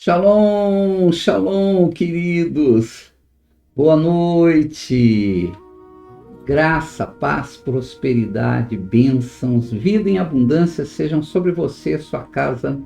Shalom, shalom, queridos. Boa noite. Graça, paz, prosperidade, bênçãos, vida em abundância sejam sobre você, sua casa,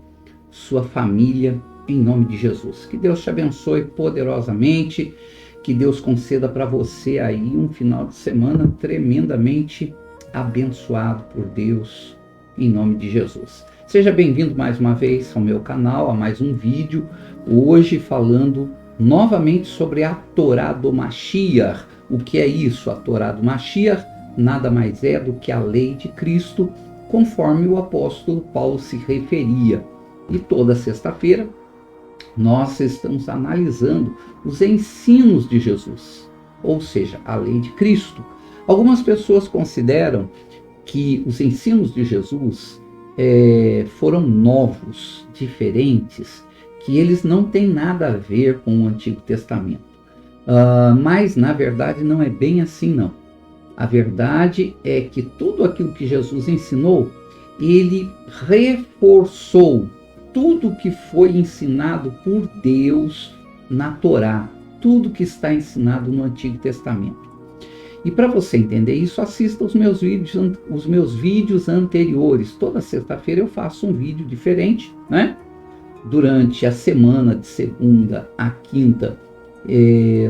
sua família, em nome de Jesus. Que Deus te abençoe poderosamente, que Deus conceda para você aí um final de semana tremendamente abençoado por Deus, em nome de Jesus. Seja bem-vindo mais uma vez ao meu canal, a mais um vídeo, hoje falando novamente sobre a Torá do Mashiach. O que é isso? A Torá do Mashiach nada mais é do que a lei de Cristo, conforme o apóstolo Paulo se referia. E toda sexta-feira nós estamos analisando os ensinos de Jesus, ou seja, a lei de Cristo. Algumas pessoas consideram que os ensinos de Jesus foram novos, diferentes, que eles não têm nada a ver com o Antigo Testamento. Mas, na verdade, não é bem assim, não. A verdade é que tudo aquilo que Jesus ensinou, ele reforçou tudo que foi ensinado por Deus na Torá, tudo que está ensinado no Antigo Testamento. E para você entender isso, assista os meus vídeos anteriores. Toda sexta-feira eu faço um vídeo diferente, né? Durante a semana, de segunda a quinta,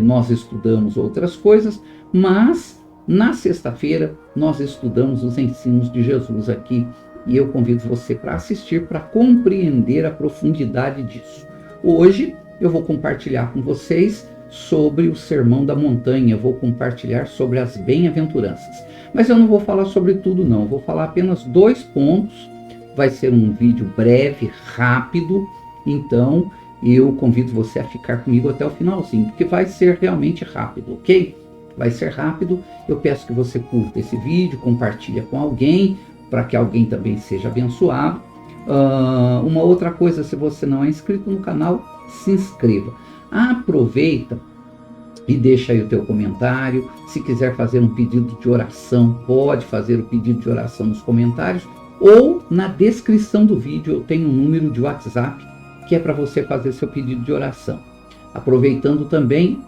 nós estudamos outras coisas, mas na sexta-feira nós estudamos os ensinos de Jesus aqui. E eu convido você para assistir, para compreender a profundidade disso. Hoje eu vou compartilhar com vocês sobre o Sermão da Montanha, eu vou compartilhar sobre as bem-aventuranças. Mas eu não vou falar sobre tudo não, eu vou falar apenas 2 pontos, vai ser um vídeo breve, rápido, então eu convido você a ficar comigo até o finalzinho, porque vai ser realmente rápido, ok? Vai ser rápido, eu peço que você curta esse vídeo, compartilhe com alguém, para que alguém também seja abençoado. Uma outra coisa, se você não é inscrito no canal, se inscreva. Aproveita e deixa aí o teu comentário. Se quiser fazer um pedido de oração, pode fazer o pedido de oração nos comentários ou na descrição do vídeo eu tenho um número de WhatsApp que é para você fazer seu pedido de oração. Aproveitando também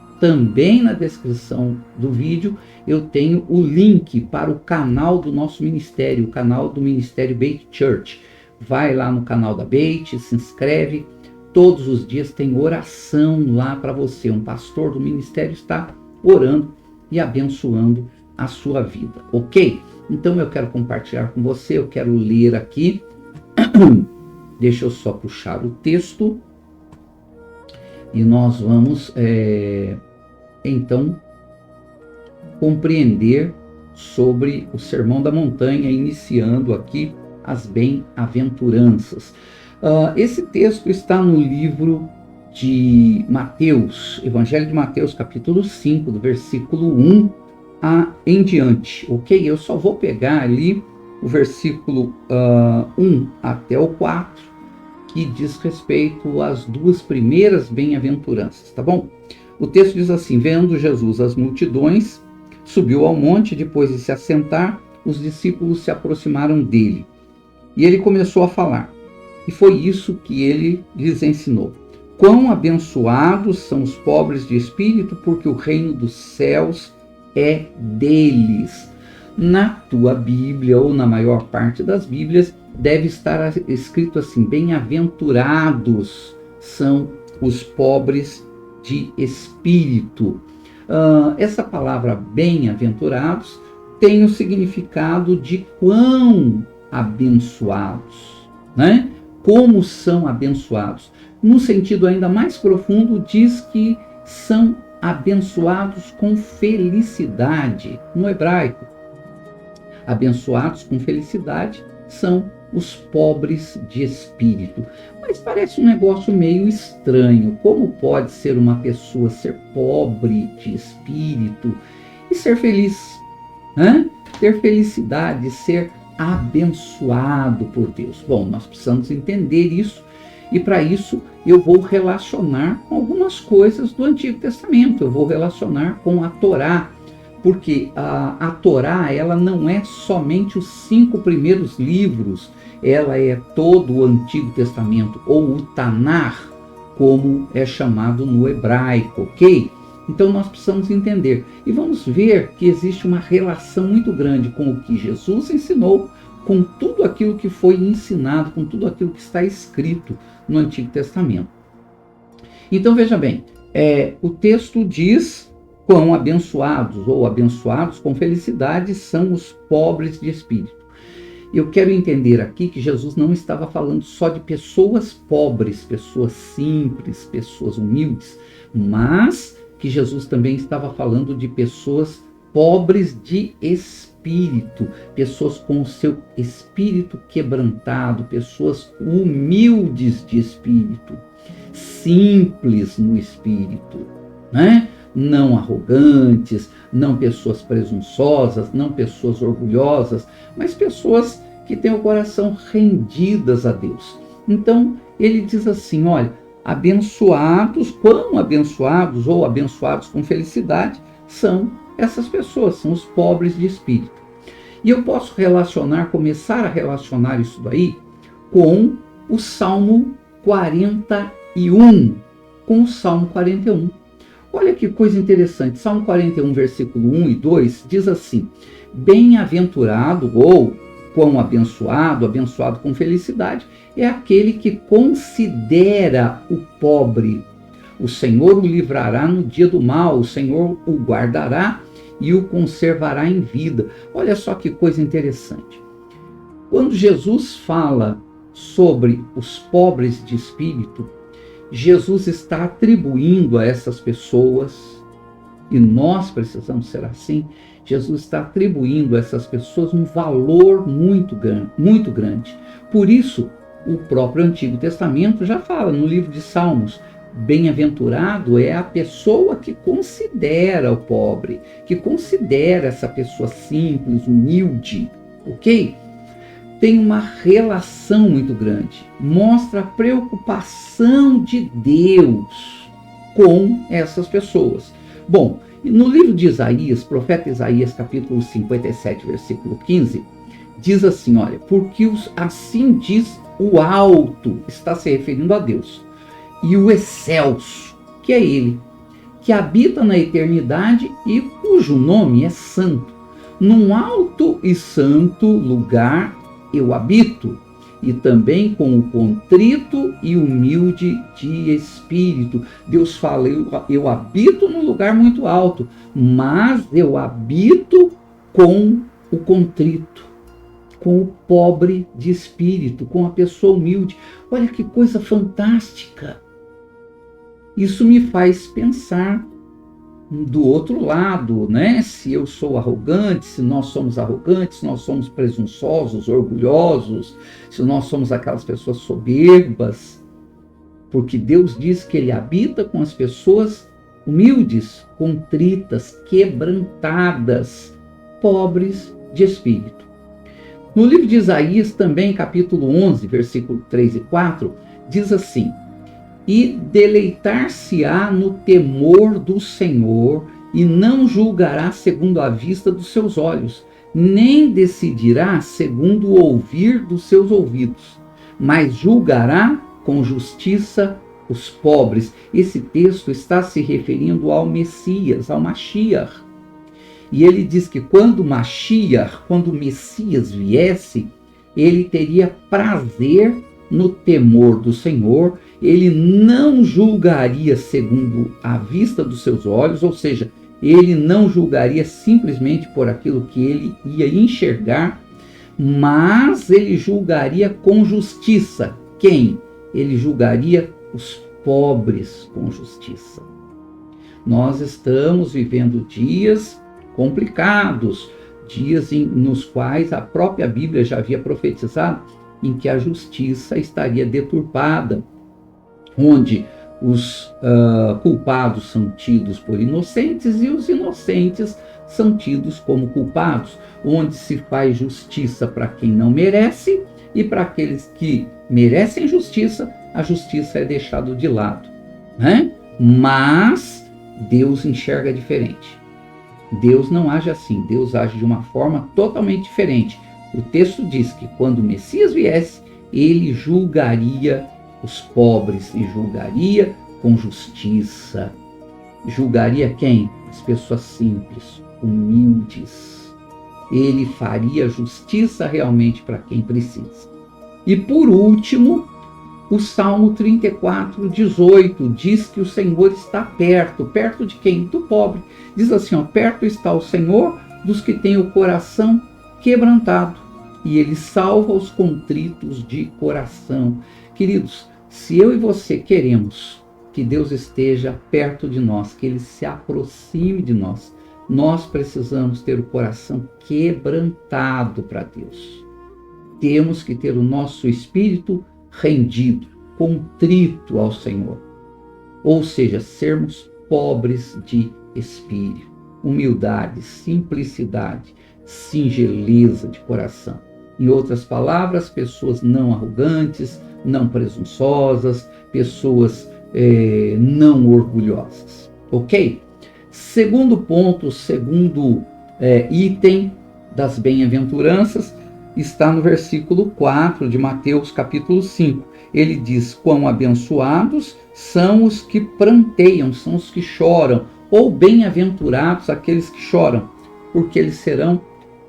na descrição do vídeo eu tenho o link para o canal do nosso ministério, o canal do Ministério Beit Church. Vai lá no canal da Beit, se inscreve. Todos os dias tem oração lá para você. Um pastor do ministério está orando e abençoando a sua vida, ok? Então eu quero compartilhar com você, eu quero ler aqui. Deixa eu só puxar o texto. E nós vamos, então, compreender sobre o Sermão da Montanha, iniciando aqui as bem-aventuranças. Esse texto está no livro de Mateus, Evangelho de Mateus, capítulo 5, do versículo 1 em diante, ok? Eu só vou pegar ali o versículo 1 até o 4, que diz respeito às 2 primeiras bem-aventuranças, tá bom? O texto diz assim: vendo Jesus as multidões, subiu ao monte, depois de se assentar, os discípulos se aproximaram dele. E ele começou a falar. E foi isso que ele lhes ensinou. Quão abençoados são os pobres de espírito, porque o reino dos céus é deles. Na tua Bíblia, ou na maior parte das Bíblias, deve estar escrito assim: bem-aventurados são os pobres de espírito. Essa palavra bem-aventurados tem o significado de quão abençoados, né? Como são abençoados. No sentido ainda mais profundo, diz que são abençoados com felicidade. No hebraico, abençoados com felicidade são os pobres de espírito. Mas parece um negócio meio estranho. Como pode ser uma pessoa ser pobre de espírito e ser feliz? Né? Ter felicidade, ser abençoado por Deus. Bom, nós precisamos entender isso, e para isso eu vou relacionar com algumas coisas do Antigo Testamento. Eu vou relacionar com a Torá, porque a Torá, ela não é somente os 5 primeiros livros, ela é todo o Antigo Testamento, ou o Tanar, como é chamado no hebraico, ok? Então nós precisamos entender. E vamos ver que existe uma relação muito grande com o que Jesus ensinou, com tudo aquilo que foi ensinado, com tudo aquilo que está escrito no Antigo Testamento. Então veja bem, o texto diz: quão abençoados ou abençoados com felicidade são os pobres de espírito. Eu quero entender aqui que Jesus não estava falando só de pessoas pobres, pessoas simples, pessoas humildes, mas que Jesus também estava falando de pessoas pobres de espírito, pessoas com o seu espírito quebrantado, pessoas humildes de espírito, simples no espírito, né? Não arrogantes, não pessoas presunçosas, não pessoas orgulhosas, mas pessoas que têm o coração rendidas a Deus. Então, ele diz assim, olha, abençoados, quão abençoados ou abençoados com felicidade são essas pessoas, são os pobres de espírito. E eu posso começar a relacionar isso daí com o Salmo 41, com o Salmo 41. Olha que coisa interessante, Salmo 41, versículo 1 e 2, diz assim: bem-aventurado ou quão abençoado, abençoado com felicidade, é aquele que considera o pobre. O Senhor o livrará no dia do mal, o Senhor o guardará e o conservará em vida. Olha só que coisa interessante. Quando Jesus fala sobre os pobres de espírito, Jesus está atribuindo a essas pessoas, e nós precisamos ser assim, Jesus está atribuindo a essas pessoas um valor muito grande. Por isso, o próprio Antigo Testamento já fala no livro de Salmos, bem-aventurado é a pessoa que considera o pobre, que considera essa pessoa simples, humilde, ok? Tem uma relação muito grande, mostra a preocupação de Deus com essas pessoas. Bom, no livro de Isaías, profeta Isaías, capítulo 57, versículo 15, diz assim, olha, porque assim diz o alto, está se referindo a Deus, e o excelso, que é ele, que habita na eternidade e cujo nome é santo. Num alto e santo lugar eu habito, e também com o contrito e humilde de espírito. Deus fala, eu habito num lugar muito alto, mas eu habito com o contrito, com o pobre de espírito, com a pessoa humilde. Olha que coisa fantástica! Isso me faz pensar do outro lado, né? Se eu sou arrogante, se nós somos arrogantes, se nós somos presunçosos, orgulhosos, se nós somos aquelas pessoas soberbas, porque Deus diz que Ele habita com as pessoas humildes, contritas, quebrantadas, pobres de espírito. No livro de Isaías, também, capítulo 11, versículo 3 e 4, diz assim: e deleitar-se-á no temor do Senhor, e não julgará segundo a vista dos seus olhos, nem decidirá segundo o ouvir dos seus ouvidos, mas julgará com justiça os pobres. Esse texto está se referindo ao Messias, ao Mashiach. E ele diz que quando o Messias viesse, ele teria prazer no temor do Senhor, ele não julgaria segundo a vista dos seus olhos, ou seja, ele não julgaria simplesmente por aquilo que ele ia enxergar, mas ele julgaria com justiça. Quem? Ele julgaria os pobres com justiça. Nós estamos vivendo dias complicados, dias nos quais a própria Bíblia já havia profetizado em que a justiça estaria deturpada, onde os culpados são tidos por inocentes e os inocentes são tidos como culpados, onde se faz justiça para quem não merece e para aqueles que merecem justiça, a justiça é deixada de lado, né? Mas Deus enxerga diferente. Deus não age assim, Deus age de uma forma totalmente diferente. O texto diz que quando o Messias viesse, ele julgaria os pobres e julgaria com justiça. Julgaria quem? As pessoas simples, humildes. Ele faria justiça realmente para quem precisa. E por último, o Salmo 34, 18 diz que o Senhor está perto. Perto de quem? Do pobre. Diz assim, perto está o Senhor dos que têm o coração quebrantado, e ele salva os contritos de coração. Queridos, se eu e você queremos que Deus esteja perto de nós, que ele se aproxime de nós, nós precisamos ter o coração quebrantado para Deus. Temos que ter o nosso espírito rendido, contrito ao Senhor. Ou seja, sermos pobres de espírito, humildade, simplicidade, singeleza de coração. Em outras palavras, pessoas não arrogantes, não presunçosas, pessoas não orgulhosas. Ok? Segundo ponto, segundo item das bem-aventuranças, está no versículo 4 de Mateus capítulo 5. Ele diz: quão abençoados são os que pranteiam, são os que choram, ou bem-aventurados aqueles que choram, porque eles serão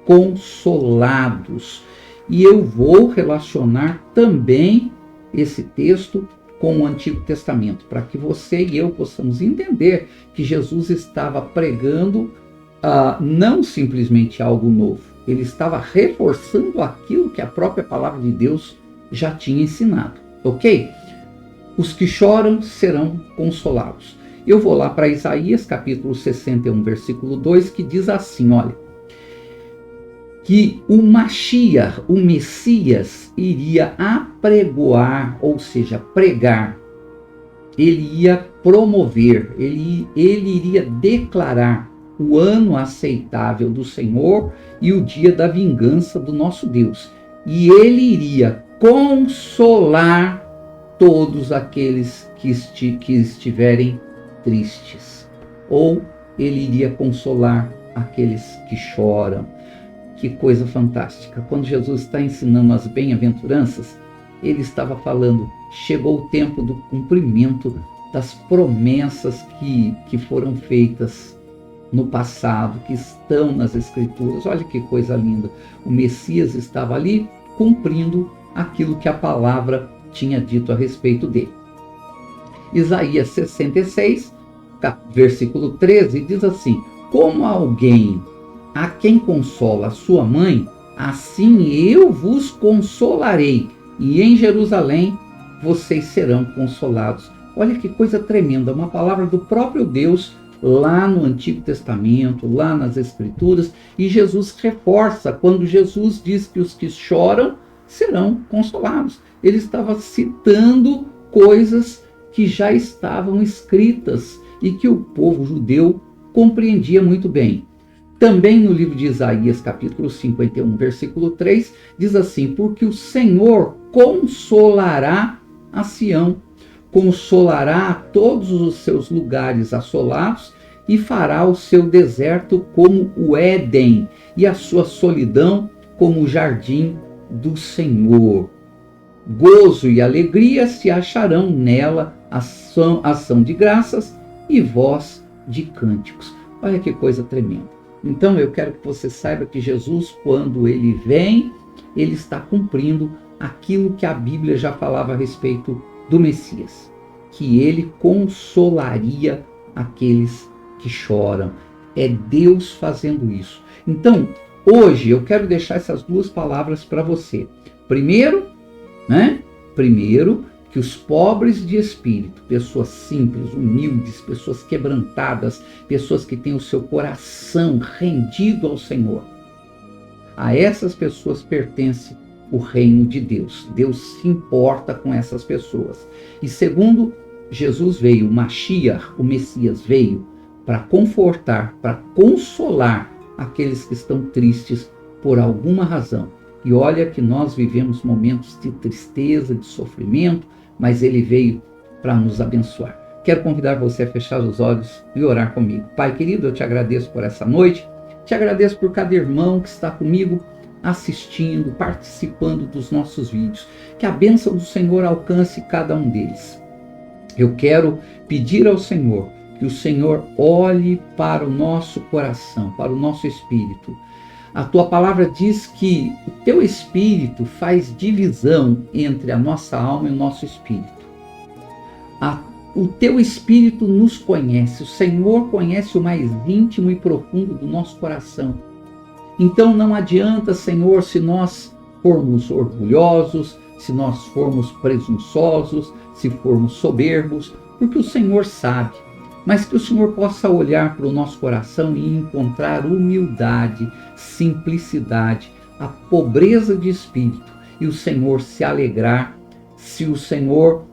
consolados. E eu vou relacionar também esse texto com o Antigo Testamento, para que você e eu possamos entender que Jesus estava pregando não simplesmente algo novo, ele estava reforçando aquilo que a própria palavra de Deus já tinha ensinado, ok? Os que choram serão consolados. Eu vou lá para Isaías capítulo 61, versículo 2, que diz assim, olha, que o Mashiach, o Messias, iria apregoar, ou seja, pregar, ele ia promover, ele iria declarar o ano aceitável do Senhor e o dia da vingança do nosso Deus. E ele iria consolar todos aqueles que estiverem tristes. Ou ele iria consolar aqueles que choram. Que coisa fantástica. Quando Jesus está ensinando as bem-aventuranças, ele estava falando, chegou o tempo do cumprimento das promessas que foram feitas no passado, que estão nas Escrituras. Olha que coisa linda. O Messias estava ali cumprindo aquilo que a palavra tinha dito a respeito dele. Isaías 66, versículo 13, diz assim: como alguém a quem consola a sua mãe, assim eu vos consolarei, e em Jerusalém vocês serão consolados. Olha que coisa tremenda, uma palavra do próprio Deus lá no Antigo Testamento, lá nas Escrituras, e Jesus reforça quando Jesus diz que os que choram serão consolados. Ele estava citando coisas que já estavam escritas e que o povo judeu compreendia muito bem. Também no livro de Isaías, capítulo 51, versículo 3, diz assim: porque o Senhor consolará a Sião, consolará a todos os seus lugares assolados e fará o seu deserto como o Éden e a sua solidão como o jardim do Senhor. Gozo e alegria se acharão nela, ação de graças e voz de cânticos. Olha que coisa tremenda. Então eu quero que você saiba que Jesus, quando ele vem, ele está cumprindo aquilo que a Bíblia já falava a respeito do Messias, que ele consolaria aqueles que choram. É Deus fazendo isso. Então, hoje eu quero deixar essas duas palavras para você. Primeiro, que os pobres de espírito, pessoas simples, humildes, pessoas quebrantadas, pessoas que têm o seu coração rendido ao Senhor, a essas pessoas pertence o reino de Deus. Deus se importa com essas pessoas. E segundo, Jesus veio, o Mashiach, o Messias veio para confortar, para consolar aqueles que estão tristes por alguma razão. E olha que nós vivemos momentos de tristeza, de sofrimento, mas ele veio para nos abençoar. Quero convidar você a fechar os olhos e orar comigo. Pai querido, eu te agradeço por essa noite, te agradeço por cada irmão que está comigo assistindo, participando dos nossos vídeos. Que a bênção do Senhor alcance cada um deles. Eu quero pedir ao Senhor que o Senhor olhe para o nosso coração, para o nosso espírito. A tua palavra diz que o teu espírito faz divisão entre a nossa alma e o nosso espírito. O teu espírito nos conhece, o Senhor conhece o mais íntimo e profundo do nosso coração. Então não adianta, Senhor, se nós formos orgulhosos, se nós formos presunçosos, se formos soberbos, porque o Senhor sabe. Mas que o Senhor possa olhar para o nosso coração e encontrar humildade, simplicidade, a pobreza de espírito, e o Senhor se alegrar, se o Senhor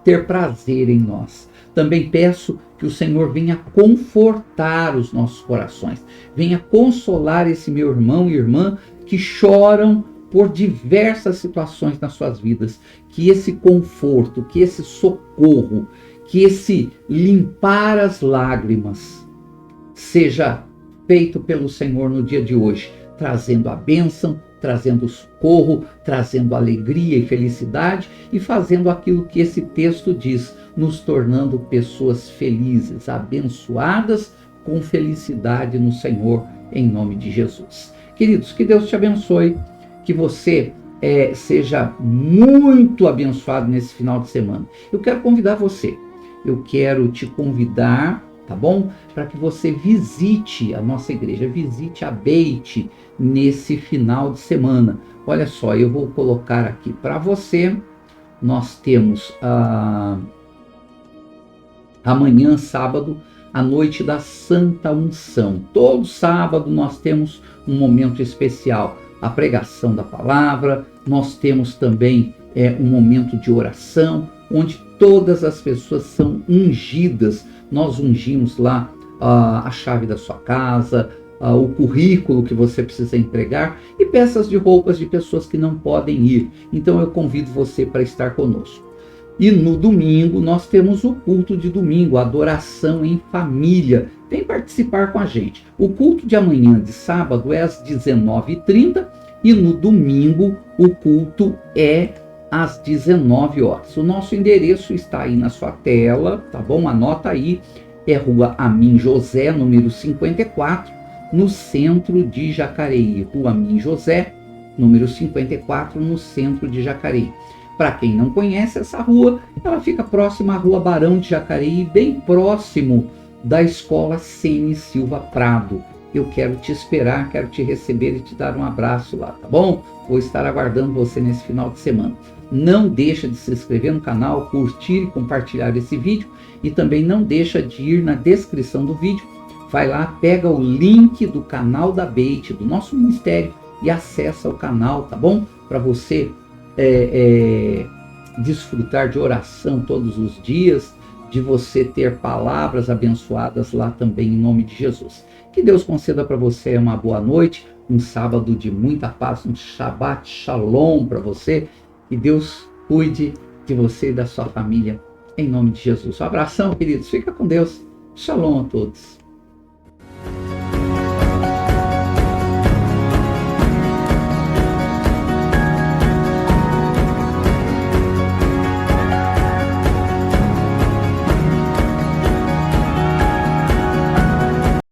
ter prazer em nós. Também peço que o Senhor venha confortar os nossos corações, venha consolar esse meu irmão e irmã que choram por diversas situações nas suas vidas, que esse conforto, que esse socorro, que esse limpar as lágrimas seja feito pelo Senhor no dia de hoje, trazendo a bênção, trazendo socorro, trazendo alegria e felicidade e fazendo aquilo que esse texto diz, nos tornando pessoas felizes, abençoadas com felicidade no Senhor, em nome de Jesus. Queridos, que Deus te abençoe, que você seja muito abençoado nesse final de semana. Eu quero convidar você, eu quero te convidar, tá bom? Para que você visite a nossa igreja, visite a Beit nesse final de semana. Olha só, eu vou colocar aqui para você, nós temos amanhã, sábado, a noite da Santa Unção. Todo sábado nós temos um momento especial, a pregação da palavra, nós temos também um momento de oração, onde todas as pessoas são ungidas. Nós ungimos lá a chave da sua casa, o currículo que você precisa entregar e peças de roupas de pessoas que não podem ir. Então eu convido você para estar conosco. E no domingo nós temos o culto de domingo, a adoração em família. Vem participar com a gente. O culto de amanhã, de sábado, é às 19h30 e no domingo o culto é às 19 horas. O nosso endereço está aí na sua tela, tá bom? Anota aí, é Rua Amin José, número 54, no centro de Jacareí. Rua Amin José, número 54, no centro de Jacareí. Para quem não conhece essa rua, ela fica próxima à Rua Barão de Jacareí, bem próximo da Escola Ceni Silva Prado. Eu quero te esperar, quero te receber e te dar um abraço lá, tá bom? Vou estar aguardando você nesse final de semana. Não deixa de se inscrever no canal, curtir e compartilhar esse vídeo e também não deixa de ir na descrição do vídeo. Vai lá, pega o link do canal da Beit, do nosso ministério e acessa o canal, tá bom? Para você desfrutar de oração todos os dias, de você ter palavras abençoadas lá também em nome de Jesus. Que Deus conceda para você uma boa noite, um sábado de muita paz, um Shabbat Shalom para você. Que Deus cuide de você e da sua família em nome de Jesus. Um abração, queridos. Fica com Deus. Shalom a todos.